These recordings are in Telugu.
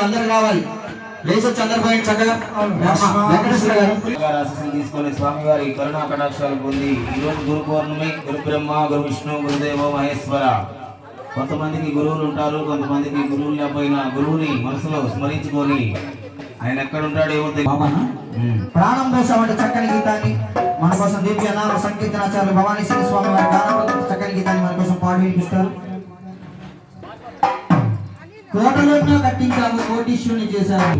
అందరు కావాలి లేచొచ్చి అందరు పోయి చక్కగా తీసుకొని స్వామి వారి కరుణా కటాక్షాలు పొంది ఈరోజు గురు పౌర్ణమి గురు బ్రహ్మ గురు విష్ణు గురుదేవ మహేశ్వర. కొంతమందికి గురువులు ఉంటారు, కొంతమందికి గురువులు లేకపోయినా గురువుని మనసులో స్మరించుకొని ఆయన ఎక్కడ ఉంటాడో ఏమో ప్రాణం కోసం అంటే చక్కని గీతాన్ని మన కోసం దివ్య నామ సంకీర్తనాచార్యులు భవానీ శ్రీ స్వామి వారి చక్కని గీతాన్ని మన కోసం పాడు వినిపిస్తారు. కోటలను కట్టించాము, కోటీశ్వరుని చేశాము,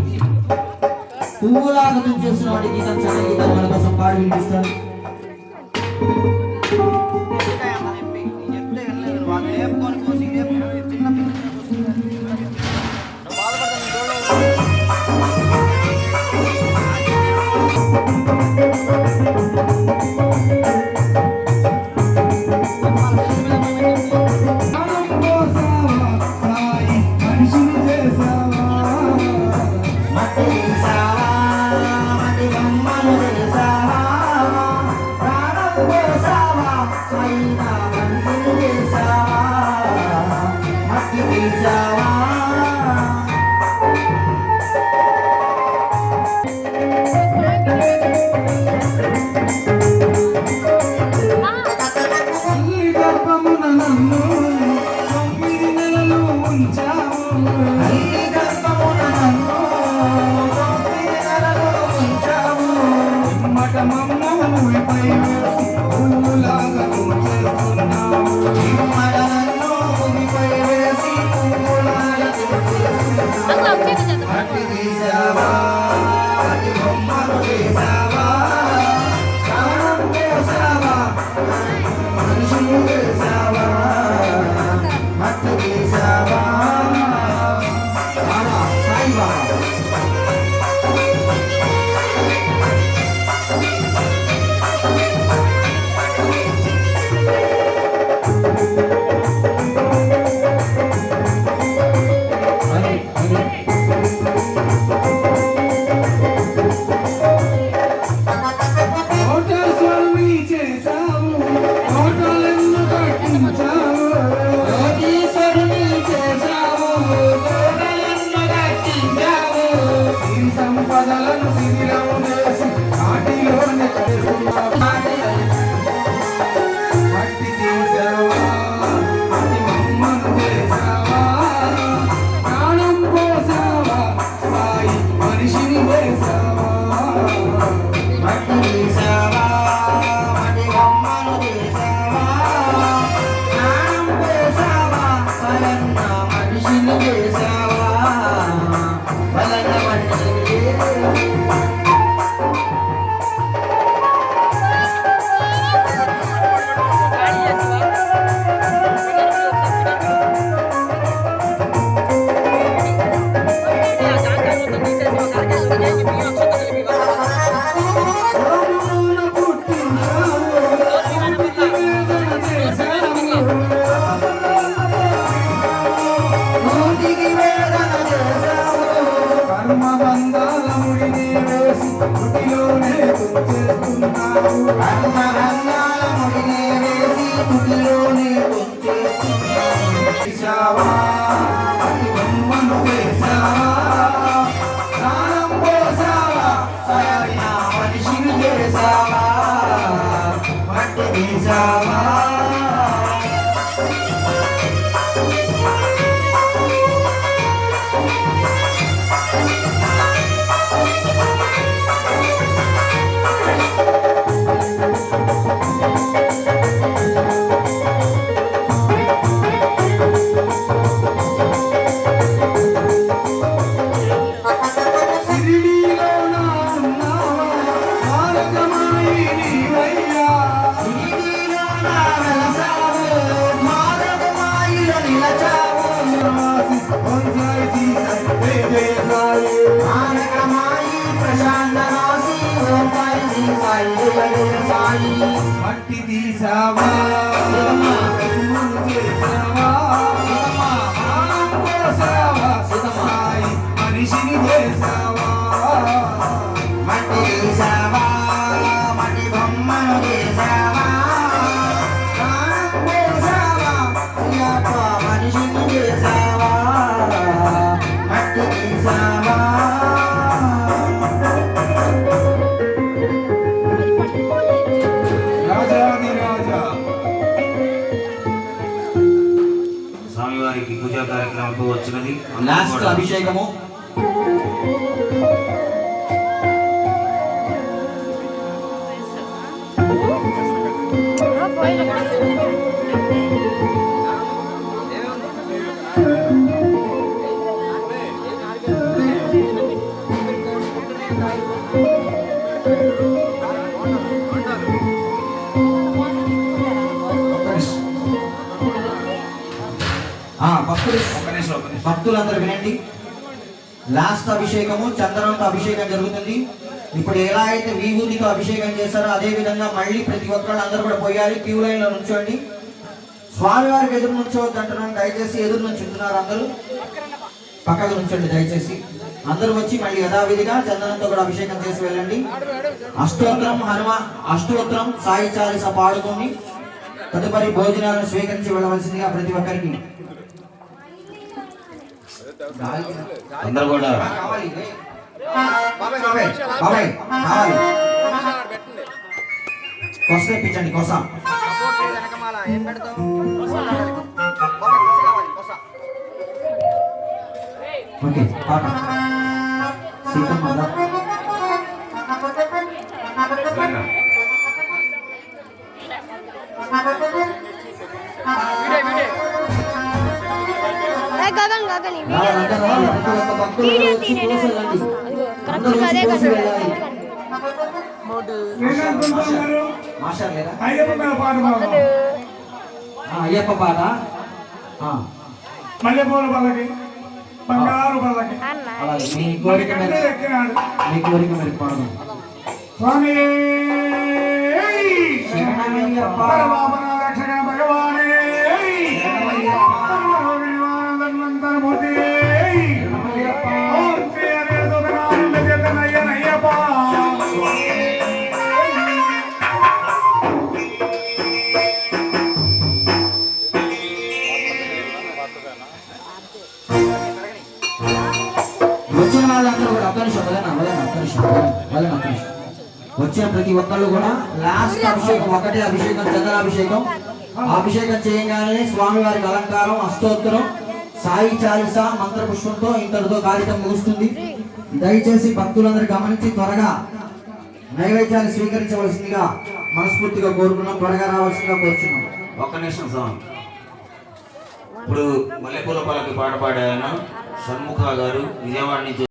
పువ్వులాగా చేసిన వాటి గీతం చక్కని గీతం మన కోసం పాడు వినిపిస్తారు. చేశావా బొమ్మను చేశావా ప్రాణం పోసావా సరైన మనిషిని చేశావా మట్టి తీసావా మట్టి తీసావా సాయి మనిషిని చేసావా మట్టి తీసావా మట్టి బొమ్మను చేసావా మనిషిని చేసావా మట్టి తీసావా స్వామివారికి పూజా కార్యక్రమంతో వచ్చినది లాస్ట్ అభిషేకము భక్తులందరూ వినండి. లాస్ట్ అభిషేకము చందనంతో అభిషేకం జరుగుతుంది. ఇప్పుడు ఎలా అయితే విభూతితో అభిషేకం చేశారో అదే విధంగా మళ్ళీ ప్రతి ఒక్కరు అందరూ కూడా పోయాలి. క్యూ లైన్ లో నుంచోండి. స్వామివారికి ఎదురు నుంచోవద్దు అంటున్నాను. దయచేసి ఎదురు నుంచుంటున్నారు అందరూ పక్కకు నుంచండి. దయచేసి అందరూ వచ్చి మళ్ళీ యథావిధిగా చందనంతో కూడా అభిషేకం చేసి వెళ్ళండి. అష్టోత్తరం సాయి చాలీస పాడుకొని తదుపరి భోజనాలను స్వీకరించి వెళ్ళవలసిందిగా ప్రతి ఒక్కరికి అందరూ కూడా కొస తెప్పించండి. కొస ఓకే పాట సీతమ్మ అయ్యప్ప పాట మల్లెపూల పల్లకి బంగారు పల్లకి అలాగే మీ కోరిక మీరు పాడదాం. స్వామి శరణమయ్యప్ప రక్షణ భగవానే ధన్వంతరమూర్తి అయ్యప్ప వచ్చిన వాళ్ళందరూ కూడా వచ్చిన ప్రతి ఒక్కళ్ళు కూడా లాస్ట్ అభిషేకం ఒకటే అభిషేకం చంద్రాభిషేకం. అభిషేకం చేయగానే స్వామివారికి అలంకారం అష్టోత్తరం సాయి చాలీస మంత్రపుష్పంతో ఇంతటితో కార్యక్రమం ముగుస్తుంది. దయచేసి భక్తులందరూ గమనించి త్వరగా నైవేద్యాన్ని స్వీకరించవలసిందిగా మనస్ఫూర్తిగా కోరుకున్నాం. త్వరగా రావాల్సిందిగా కోరుచున్నాం. ఒక్క నిమిషం స్వామి. ఇప్పుడు మల్లెపూల పల్లకి పాట పాడాయన షణ్ముఖ గారు విజయవాడ నుంచి